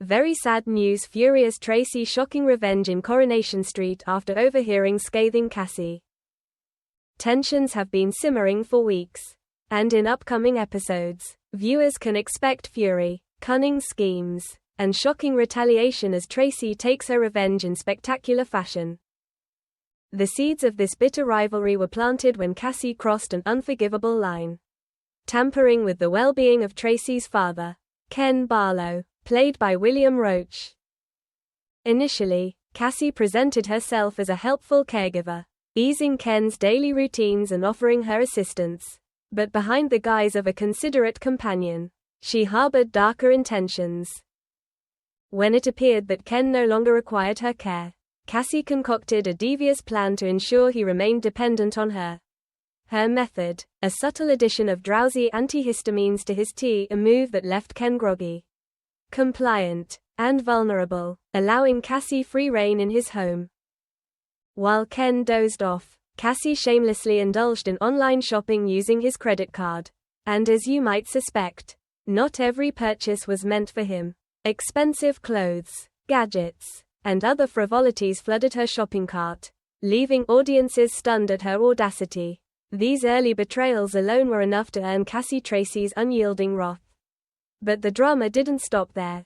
Very sad news. Furious Tracy shocking revenge in Coronation Street after overhearing Scathing Cassie. Tensions have been simmering for weeks. And in upcoming episodes, viewers can expect fury, cunning schemes, and shocking retaliation as Tracy takes her revenge in spectacular fashion. The seeds of this bitter rivalry were planted when Cassie crossed an unforgivable line, tampering with the well-being of Tracy's father, Ken Barlow, played by William Roach. Initially, Cassie presented herself as a helpful caregiver, easing Ken's daily routines and offering her assistance. But behind the guise of a considerate companion, she harbored darker intentions. When it appeared that Ken no longer required her care, Cassie concocted a devious plan to ensure he remained dependent on her. Her method, a subtle addition of drowsy antihistamines to his tea, a move that left Ken groggy, compliant, and vulnerable, allowing Cassie free rein in his home. While Ken dozed off, Cassie shamelessly indulged in online shopping using his credit card. And as you might suspect, not every purchase was meant for him. Expensive clothes, gadgets, and other frivolities flooded her shopping cart, leaving audiences stunned at her audacity. These early betrayals alone were enough to earn Cassie Tracy's unyielding wrath. But the drama didn't stop there.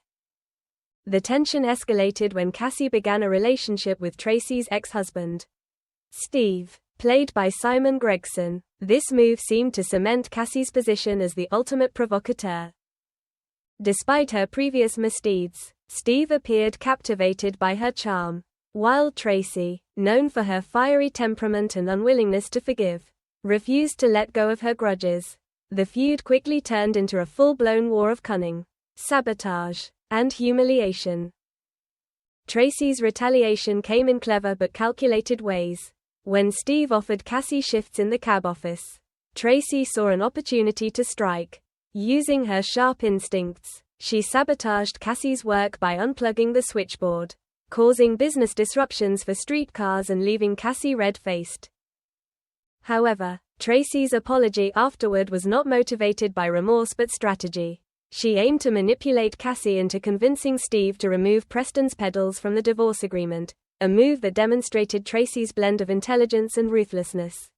The tension escalated when Cassie began a relationship with Tracy's ex-husband, Steve, played by Simon Gregson. This move seemed to cement Cassie's position as the ultimate provocateur. Despite her previous misdeeds, Steve appeared captivated by her charm, while Tracy, known for her fiery temperament and unwillingness to forgive, refused to let go of her grudges. The feud quickly turned into a full-blown war of cunning, sabotage, and humiliation. Tracy's retaliation came in clever but calculated ways. When Steve offered Cassie shifts in the cab office, Tracy saw an opportunity to strike. Using her sharp instincts, she sabotaged Cassie's work by unplugging the switchboard, causing business disruptions for streetcars and leaving Cassie red-faced. However, Tracy's apology afterward was not motivated by remorse but strategy. She aimed to manipulate Cassie into convincing Steve to remove Preston's pedals from the divorce agreement, a move that demonstrated Tracy's blend of intelligence and ruthlessness.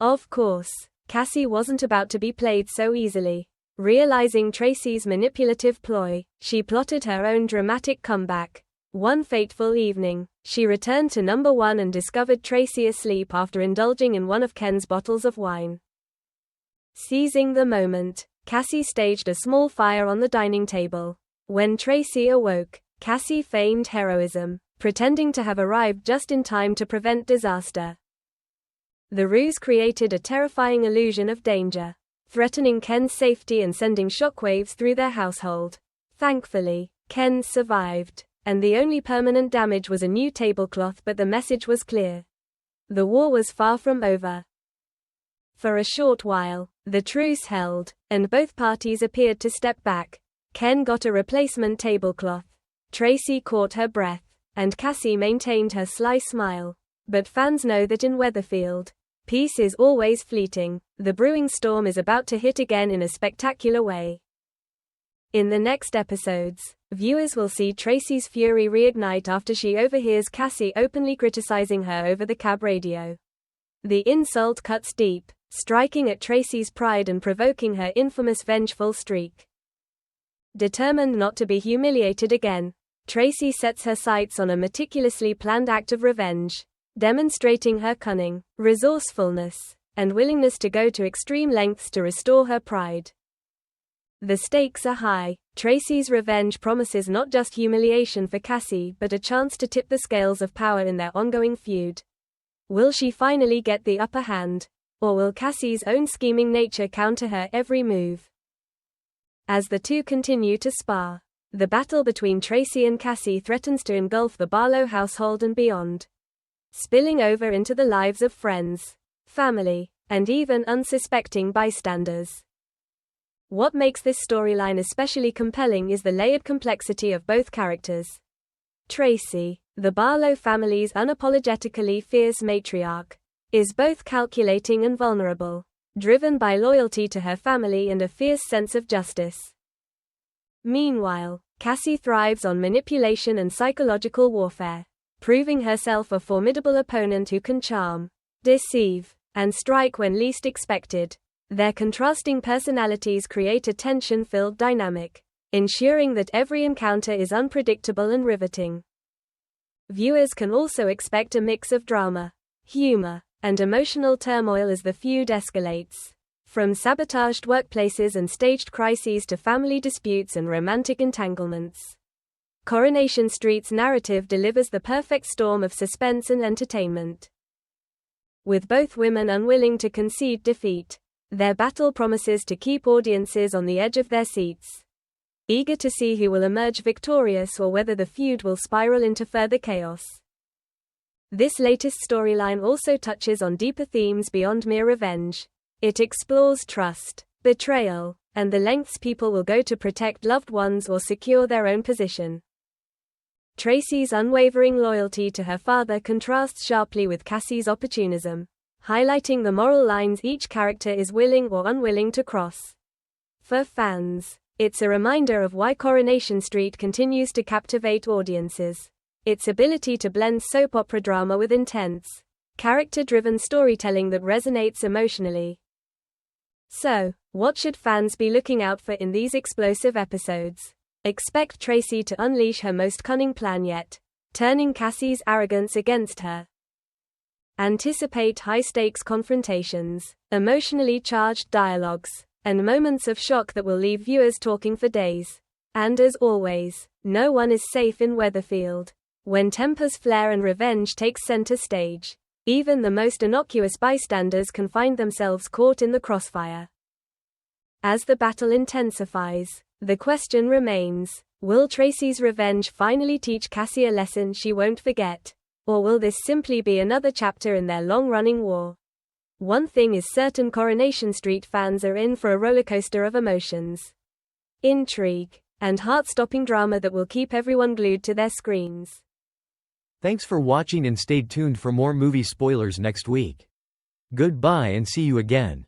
Of course, Cassie wasn't about to be played so easily. Realizing Tracy's manipulative ploy, she plotted her own dramatic comeback. One fateful evening, she returned to number 1 and discovered Tracy asleep after indulging in one of Ken's bottles of wine. Seizing the moment, Cassie staged a small fire on the dining table. When Tracy awoke, Cassie feigned heroism, pretending to have arrived just in time to prevent disaster. The ruse created a terrifying illusion of danger, threatening Ken's safety and sending shockwaves through their household. Thankfully, Ken survived, and the only permanent damage was a new tablecloth, but the message was clear. The war was far from over. For a short while, the truce held, and both parties appeared to step back. Ken got a replacement tablecloth. Tracy caught her breath, and Cassie maintained her sly smile. But fans know that in Weatherfield, peace is always fleeting. The brewing storm is about to hit again in a spectacular way. In the next episodes, viewers will see Tracy's fury reignite after she overhears Cassie openly criticizing her over the cab radio. The insult cuts deep, striking at Tracy's pride and provoking her infamous vengeful streak. Determined not to be humiliated again, Tracy sets her sights on a meticulously planned act of revenge, demonstrating her cunning, resourcefulness, and willingness to go to extreme lengths to restore her pride. The stakes are high. Tracy's revenge promises not just humiliation for Cassie but a chance to tip the scales of power in their ongoing feud. Will she finally get the upper hand? Or will Cassie's own scheming nature counter her every move? As the two continue to spar, the battle between Tracy and Cassie threatens to engulf the Barlow household and beyond, spilling over into the lives of friends, family, and even unsuspecting bystanders. What makes this storyline especially compelling is the layered complexity of both characters. Tracy, the Barlow family's unapologetically fierce matriarch, is both calculating and vulnerable, driven by loyalty to her family and a fierce sense of justice. Meanwhile, Cassie thrives on manipulation and psychological warfare, proving herself a formidable opponent who can charm, deceive, and strike when least expected. Their contrasting personalities create a tension-filled dynamic, ensuring that every encounter is unpredictable and riveting. Viewers can also expect a mix of drama, humor, and emotional turmoil as the feud escalates. From sabotaged workplaces and staged crises to family disputes and romantic entanglements, Coronation Street's narrative delivers the perfect storm of suspense and entertainment. With both women unwilling to concede defeat, their battle promises to keep audiences on the edge of their seats, eager to see who will emerge victorious or whether the feud will spiral into further chaos. This latest storyline also touches on deeper themes beyond mere revenge. It explores trust, betrayal, and the lengths people will go to protect loved ones or secure their own position. Tracy's unwavering loyalty to her father contrasts sharply with Cassie's opportunism, highlighting the moral lines each character is willing or unwilling to cross. For fans, it's a reminder of why Coronation Street continues to captivate audiences. Its ability to blend soap opera drama with intense, character-driven storytelling that resonates emotionally. So, what should fans be looking out for in these explosive episodes? Expect Tracy to unleash her most cunning plan yet, turning Cassie's arrogance against her. Anticipate high-stakes confrontations, emotionally charged dialogues, and moments of shock that will leave viewers talking for days. And as always, no one is safe in Weatherfield. When tempers flare and revenge takes center stage, even the most innocuous bystanders can find themselves caught in the crossfire. As the battle intensifies, the question remains, will Tracy's revenge finally teach Cassie a lesson she won't forget? Or will this simply be another chapter in their long-running war? One thing is certain: Coronation Street fans are in for a rollercoaster of emotions, intrigue, and heart-stopping drama that will keep everyone glued to their screens. Thanks for watching and stay tuned for more movie spoilers next week. Goodbye and see you again.